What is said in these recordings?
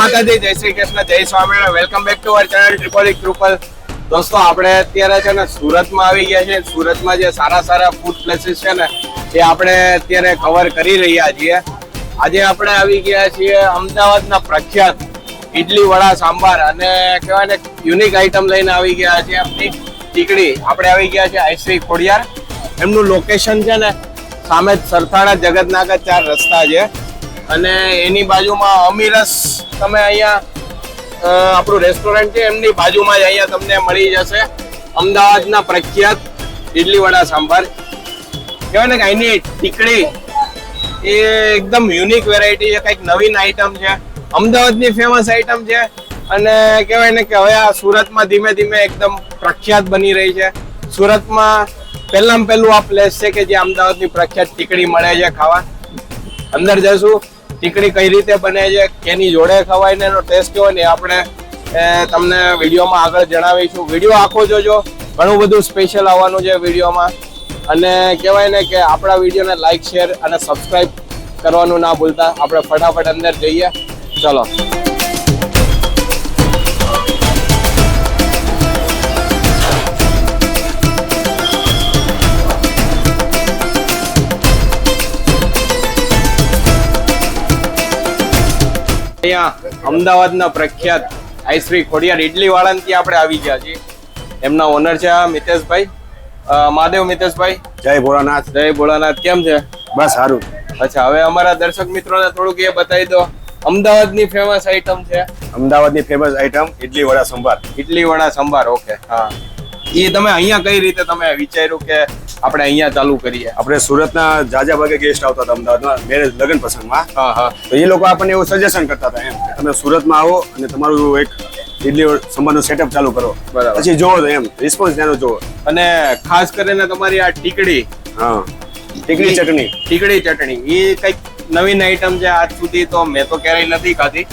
માતાજી, જય શ્રી કૃષ્ણ, જય Swaminarayan. Welcome back to our channel triple. દોસ્તો, આપણે અત્યારે છે ને સુરતમાં આવી ગયા છે. સુરતમાં જે સારા ફૂડ પ્લેસીસ છે ને એ આપણે અત્યારે કવર કરી રહ્યા છીએ. આજે આપણે આવી ગયા છીએ અમદાવાદના પ્રખ્યાત ઇડલી વડા સાંભાર અને કહેવાય ને યુનિક આઈટમ લઈને આવી ગયા છે એમની ટીકડી. આપણે આવી ગયા છે આઈશ્રી ખોડિયાર. એમનું લોકેશન છે ને સામે સરથાણા જગતનાગર 4 રસ્તા છે અને એની બાજુમાં અમીરસ, તમે અહીંયા આપણું રેસ્ટોરન્ટ છે એમની બાજુમાં જ અહીંયા તમને મળી જશે અમદાવાદના પ્રખ્યાત ઇડલી વડા સાંભાર. કહેવાય ને કે અહીંની ટીકડી એ એકદમ યુનિક વેરાયટી છે, કંઈક નવીન આઈટમ છે, અમદાવાદની ફેમસ આઈટમ છે અને કહેવાય ને કે હવે આ સુરતમાં ધીમે ધીમે એકદમ પ્રખ્યાત બની રહી છે. સુરતમાં પહેલામાં પહેલું આ પ્લેસ છે કે જે અમદાવાદની પ્રખ્યાત ટીકડી મળે છે ખાવા. અંદર જશું, ટીકડી કઈ રીતે બને છે, કેની જોડે ખવાય ને એનો ટેસ્ટ કેવો ને આપણે તમને વિડીયોમાં આગળ જણાવીશું. વિડીયો આખો જોજો, ઘણું બધું સ્પેશિયલ આવવાનું છે વિડીયોમાં. અને કહેવાય ને કે આપણા વિડીયોને લાઈક, શેર અને સબસ્ક્રાઇબ કરવાનું ના ભૂલતા. આપણે ફટાફટ અંદર જઈએ, ચલો. અહીંયા અમદાવાદના પ્રખ્યાત આઈશ્રી ખોડિયાર ઇડલી વાળા ત્યાં આપણે આવી ગયા છીએ. એમના ઓનર છે મિતેશભાઈ. મહાદેવ મિતેશભાઈ, જય ભોળાનાથ. જય ભોળાનાથ. કેમ છે? બસ સારું. અચ્છા, હવે અમારા દર્શક મિત્રોને થોડુંક એ બતાવી દો. અમદાવાદની ફેમસ આઈટમ છે, અમદાવાદની ફેમસ આઈટમ ઇડલી વડા સંભાર. ઇડલી વડા સંભાર. ઓકે, હા. એ તમે અહીંયા કઈ રીતે તમે વિચાર્યું કે આપણે અહીંયા ચાલુ કરીએ? આપણે સુરતના જાજા ભાગે ગેસ્ટ આવતા હતા અમદાવાદમાં મેરેજ લગ્ન પ્રસંગમાં. હા. તો એ લોકો આપણને એવું સજેશન કરતા હતા એમ કે તમે સુરતમાં આવો અને તમારું એક ઇડલી સંભારનું સેટઅપ ચાલુ કરો. બરાબર. પછી જોવો તો એમ રિસ્પોન્સ ત્યાંનો જોવો. અને ખાસ કરીને તમારી આ ટીકડી, હા, ટીકડી ચટણી એ કઈક નવીન આઈટમ છે. આજ સુધી તો મેં તો ક્યારેય નથી ખાધી,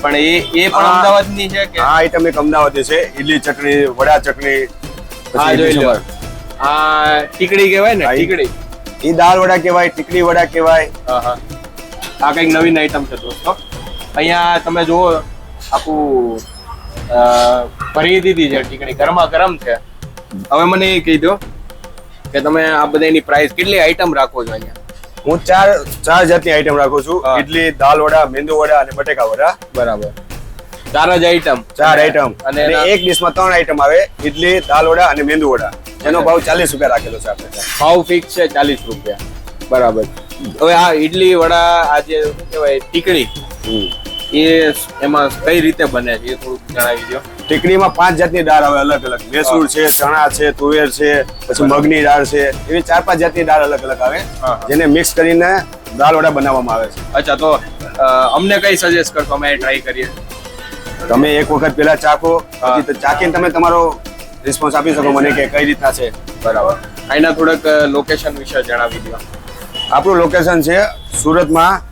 પણ એ પણ અમદાવાદની છે કે? આ આઈટમ એક અમદાવાદની છે. ઇડલી ચટણી, વડા ચટણી. હા, જોઈ લો. આ ટીકડી કહેવાય ને? ટીકડી ઈ દાળ વડા કહેવાય, ટીકડી વડા કહેવાય. આ કઈક નવીન આઈટમ છે દોસ્તો. અહીંયા તમે જુઓ, આખું ભરી દીધી છે ટીકડી, ગરમા ગરમ છે. હવે મને એ કહી દો કે તમે આ બધાની પ્રાઇસ કેટલી આઈટમ રાખો છો અહીંયા? હું ચાર જાતની આઈટમ રાખું છું. ઇડલી, દાળ વડા, મેંદુ વડા અને બટેકા વડા. બરાબર. 4 જ આઈટમ. 4 આઈટમ. અને એક ડિશમાં 3 આઈટમ આવે: ઇડલી, દાળ વડા અને મેંદુ વડા. એનો ભાવ 40 રૂપિયા રાખેલો છે આપણે. ભાવ ફિક્સ છે 40 રૂપિયા. બરાબર. હવે આ ઇડલી વડા, આ જે શું કહેવાય ટીકડી, એ એમાં કઈ રીતે બને છે એ થોડુંક જણાવી દો. ટીકડીમાં 5 જાતની દાળ આવે અલગ અલગ. મૈસૂર છે, ચણા છે, તુવેર છે, પછી મગની દાળ છે. એવી 4-5 જાતની દાળ અલગ અલગ આવે, જેને મિક્સ કરીને દાળ વડા બનાવવામાં આવે છે. અચ્છા, તો અમને કઈ સજેસ્ટ કરશો? અમે ટ્રાય કરીએ. તમે એક વખત પેલા ચાખો, પછી ચાખીને તમે તમારો રિસ્પોન્સ આપી શકો મને કે કઈ રીતના છે. બરાબર. અહીંના થોડુંક લોકેશન વિશે જણાવી દો. આપણું લોકેશન છે સુરતમાં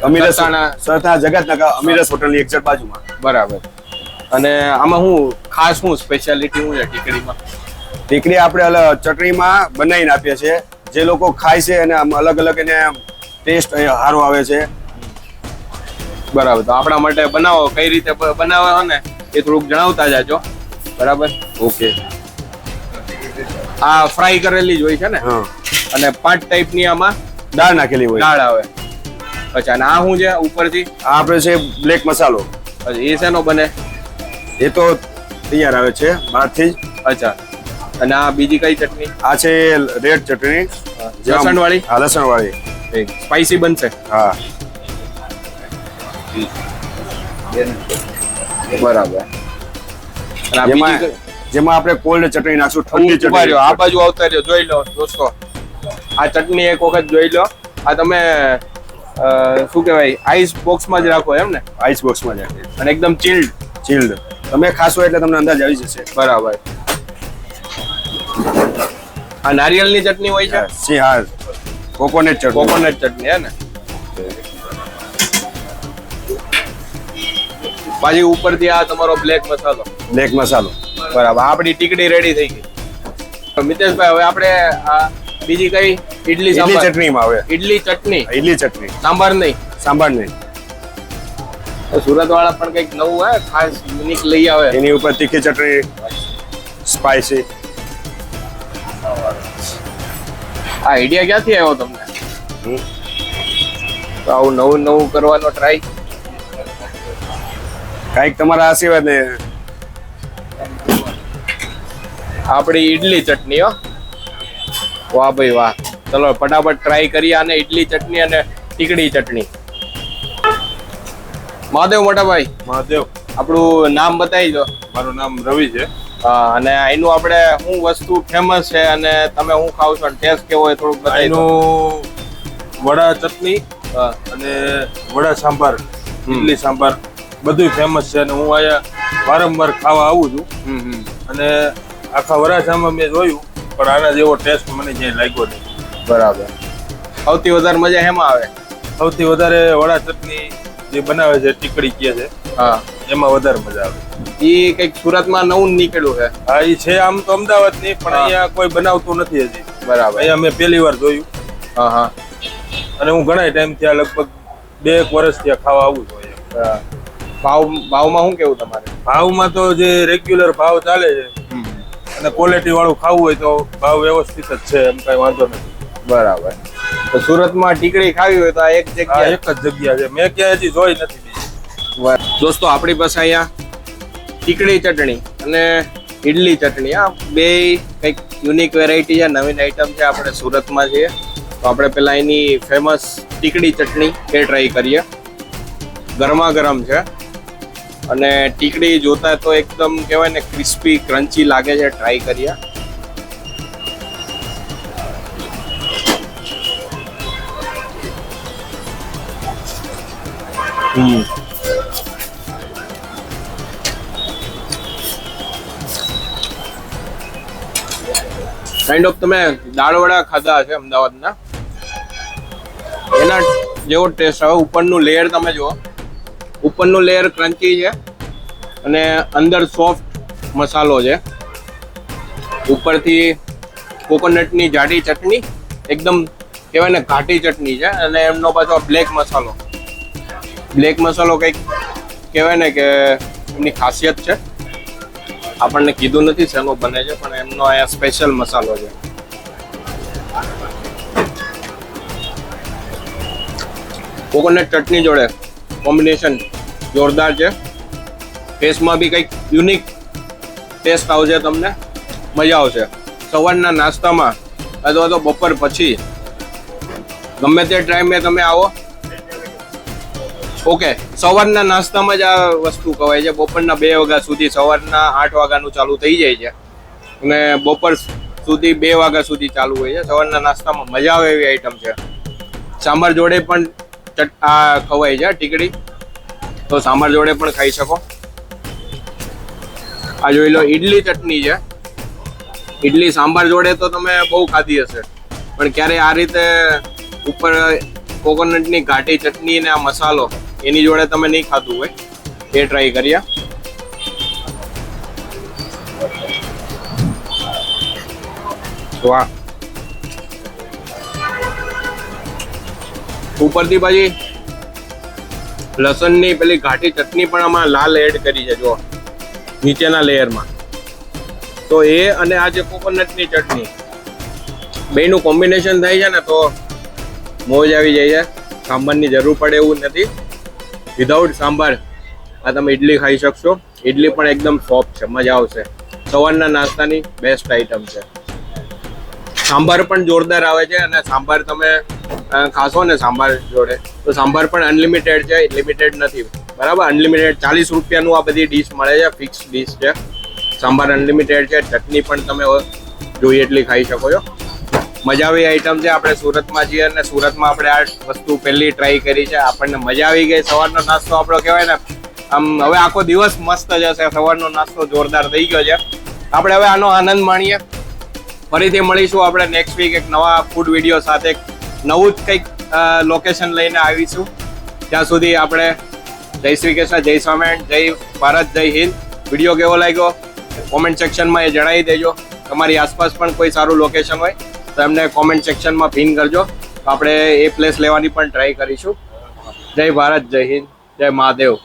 અમીરસ, સરથાણા જગતનગર અમીરસ હોટલની એક્ઝેક્ટ બાજુમાં. બરાબર. અને આમાં હું ખાસ શું સ્પેશિયાલિટી શું છે ટીકડીમાં? ટીકડી આપણે ચટણીમાં બનાવીને આપીએ છીએ. જે લોકો ખાય છે અને અલગ અલગ એને ટેસ્ટ સારો આવે છે. બરાબર. તો આપણા માટે બનાવો, કઈ રીતે બનાવો ને એ થોડુંક જણાવતા જાજો. બરાબર. ઓકે. આ ફ્રાય કરેલી જ હોય છે ને? અને 5 ટાઈપની આમાં દાળ નાખેલી હોય. દાળ આવે. અચ્છા. અને આ શું છે ઉપરથી? આ આપણે છે બ્લેક મસાલો. એ શેનો બને? એ તો તૈયાર આવે છે બહારથી જ. અચ્છા. અને આ બીજી કઈ ચટણી? આ છે રેડ ચટણી, લસણ વાળી. હા, લસણ વાળી. સ્પાઈસી બનશે. હા. બરાબર. જેમાં આપણે કોલ્ડ ચટણી નાખશું, ઠંડી ચટણી. આ બાજુ આવતા રહ્યો, જોઈ લો દોસ્તો. આ ચટણી એક વખત જોઈ લો. આ તમે શું કહેવાય, આઈસ બોક્સમાં જ રાખો એમ ને? આઈસ બોક્સમાં જ. અને એકદમ ચિલ્ડ. તમે ખાશો એટલે તમને અંદાજ આવી જશે. બરાબર. આ નારિયેળની ચટણી હોય છે? સી, હા, કોકોનટ ચટણી હે ને? પાછી ઉપરથી આ તમારો બ્લેક મસાલો. બરાબર. આપણી ટીકડી રેડી થઈ ગઈ. મિતેશભાઈ, હવે આપણે બીજી કઈ ઇડલી ચટણીમાં આવે? ઇડલી ચટણી. ઇડલી ચટણી, સાંભાર નહીં. સાંભાર નહીં. સુરત વાળા પણ કંઈક નવું હે ખાસ યુનિક લઈ આવે. એની ઉપર તીખી ચટણી, સ્પાઇસી. આ આઈડિયા ક્યાંથી આવ્યો તમને? તો આવું નવું નવું કરવાનો ટ્રાય. કાંઈક તમારા આશીર્વાદ ને. આપણી ઈડલી ચટણી હો. વાહ ભાઈ વાહ. ચલો ફટાફટ ટ્રાય કરીએ અને ઈડલી ચટણી અને ટીકડી ચટણી. મહાદેવ મોટાભાઈ, મહાદેવ, આપણું નામ બતાવી દો. મારું નામ રવિ છે. હા, અને એનું આપણે શું વસ્તુ ફેમસ છે અને તમે શું ખાવ છો, ટેસ્ટ કેવો હોય થોડુંક બતાવી દો. એનું વડા ચટણી હા. અને વડા સાંભાર, ઇડલી સાંભાર બધું ફેમસ છે અને હું અહીંયા વારંવાર ખાવા આવું છું. અને આખા વરાછામાં મેં જોયું પણ આના જેવો ટેસ્ટ મને ક્યાંય લાગ્યો નહીં. બરાબર. સૌથી વધારે મજા હેમાં આવે? સૌથી વધારે વડા ચટણી જે બનાવે છે, ટીકડી કહે છે, હા, એમાં વધારે મજા આવે. ઈ કંઈક સુરતમાં નવું નીકળ્યું છે. હા, એ છે આમ તો અમદાવાદની, પણ અહીંયા કોઈ બનાવતું નથી હજી. બરાબર. અહીંયા મેં પહેલી વાર જોયું હા હા. અને હું ઘણા ટાઈમથી આ લગભગ 2 વર્ષથી આ ખાવા આવું છું અહીંયા. હા. ભાવમાં શું કેવું તમારે? ભાવમાં તો જે રેગ્યુલર ભાવ ચાલે છે અને ક્વોલિટી વાળું ખાવું હોય તો ભાવ વ્યવસ્થિત જ છે, એમ કઈ વાંધો નથી. બરાબર. તો સુરતમાં ટીકડી ખાવી હોય તો આ એક આ જગ્યા. એક જ જગ્યા છે, મેં ક્યાંય હજી જોઈ નથી બીજી. દોસ્તો આપણી પાસે અહીંયા ટીકડી ચટણી અને ઈડલી ચટણી, આ બે કંઈક યુનિક વેરાયટી છે, નવીન આઈટમ છે. આપણે સુરતમાં છીએ તો આપણે પેલા એની ફેમસ ટીકડી ચટણી એ ટ્રાય કરીએ. ગરમા ગરમ છે અને ટીકડી જોતા તો એકદમ કહેવાય ને ક્રિસ્પી ક્રન્ચી લાગે છે. ટ્રાય કરીએ. કાઇન્ડ ઓફ તમે દાળ વડા ખાધા છે અમદાવાદના, એના જેવો ટેસ્ટ આવે. ઉપરનું લેયર તમે જુઓ, ઉપરનું લેયર ક્રન્ચી છે અને અંદર સોફ્ટ મસાલો છે. ઉપરથી કોકોનટની જાડી ચટણી, એકદમ કહેવાય ને ઘાટી ચટણી છે. અને એમનો પાછો બ્લેક મસાલો, બ્લેક મસાલો કંઈક કહેવાય ને કે એમની ખાસિયત છે. આપણને કીધું નથી શેનો બને છે, પણ એમનો અહીંયા સ્પેશિયલ મસાલો છે. કોકોનટ ચટણી જોડે કોમ્બિનેશન જોરદાર છે. ટેસ્ટમાં બી કંઈક યુનિક ટેસ્ટ આવશે, તમને મજા આવશે. સવારના નાસ્તામાં અથવા તો બપોર પછી ગમે તે ટાઈમે તમે આવો. ઓકે, સવારના નાસ્તામાં જ આ વસ્તુ ખવાય છે. બપોરના 2 વાગ્યા સુધી, સવારના 8 વાગ્યાનું ચાલુ થઈ જાય છે અને બપોર સુધી 2 વાગ્યા સુધી ચાલુ હોય છે. સવારના નાસ્તામાં મજા આવે એવી આઈટમ છે. સાંભાર જોડે પણ આ ખવાય છે ટીકડી, તો સાંભાર જોડે પણ ખાઈ શકો. આ જોઈ લો ઈડલી ચટણી છે. ઈડલી સાંભાર જોડે તો તમે બહુ ખાધી હશે, પણ ક્યારે આ રીતે ઉપર કોકોનટની ઘાટી ચટણી ને આ મસાલો એની જોડે તમે નહીં ખાધું હોય, એ ટ્રાય કરીએ. વાહ. ઉપરથી પછી લસણની પેલી ઘાટી ચટણી પણ આમાં લાલ એડ કરી છે જો નીચેના લેયરમાં. તો એ અને આ જે કોકોનટની ચટણી બેયનું કોમ્બિનેશન થાય છે ને તો મોજ આવી જાય છે. સાંભારની જરૂર પડે એવું નથી. વિધાઉટ સાંભાર આ તમે ઇડલી ખાઈ શકશો. ઇડલી પણ એકદમ સોફ્ટ છે, મજા આવશે. સવારના નાસ્તાની બેસ્ટ આઈટમ છે. સાંભાર પણ જોરદાર આવે છે અને સાંભાર તમે ખાશો ને સાંભાર જોડે તો સાંભાર પણ અનલિમિટેડ છે, લિમિટેડ નથી. બરાબર, અનલિમિટેડ 40 રૂપિયાનું આ બધી ડીશ મળે છે, ફિક્સ ડીશ છે. સાંભાર અનલિમિટેડ છે. ચટણી પણ તમે જોઈએ એટલી ખાઈ શકો છો. મજા આવી આઈટમ છે. આપણે સુરતમાં છીએ અને સુરતમાં આપણે આ વસ્તુ પહેલી ટ્રાય કરી છે. આપણને મજા આવી ગઈ. સવારનો નાસ્તો આપણો કહેવાય ને આમ હવે આખો દિવસ મસ્ત જશે. સવારનો નાસ્તો જોરદાર થઈ ગયો છે. આપણે હવે આનો આનંદ માણીએ. ફરીથી મળીશું આપણે નેક્સ્ટ વીક એક નવા ફૂડ વિડીયો સાથે, નવું જ કંઈક લોકેશન લઈને આવીશું. ત્યાં સુધી આપણે જય શ્રી કૃષ્ણ, જય સ્વામિનારાયણ, જય ભારત, જય હિન્દ. વિડીયો કેવો લાગ્યો કોમેન્ટ સેક્શનમાં એ જણાવી દેજો. તમારી આસપાસ પણ કોઈ સારું લોકેશન હોય તો એમને કોમેન્ટ સેક્શનમાં પિન કરજો. આપણે એ પ્લેસ લેવાની પણ ટ્રાય કરીશું. જય ભારત, જય હિન્દ, જય મહાદેવ.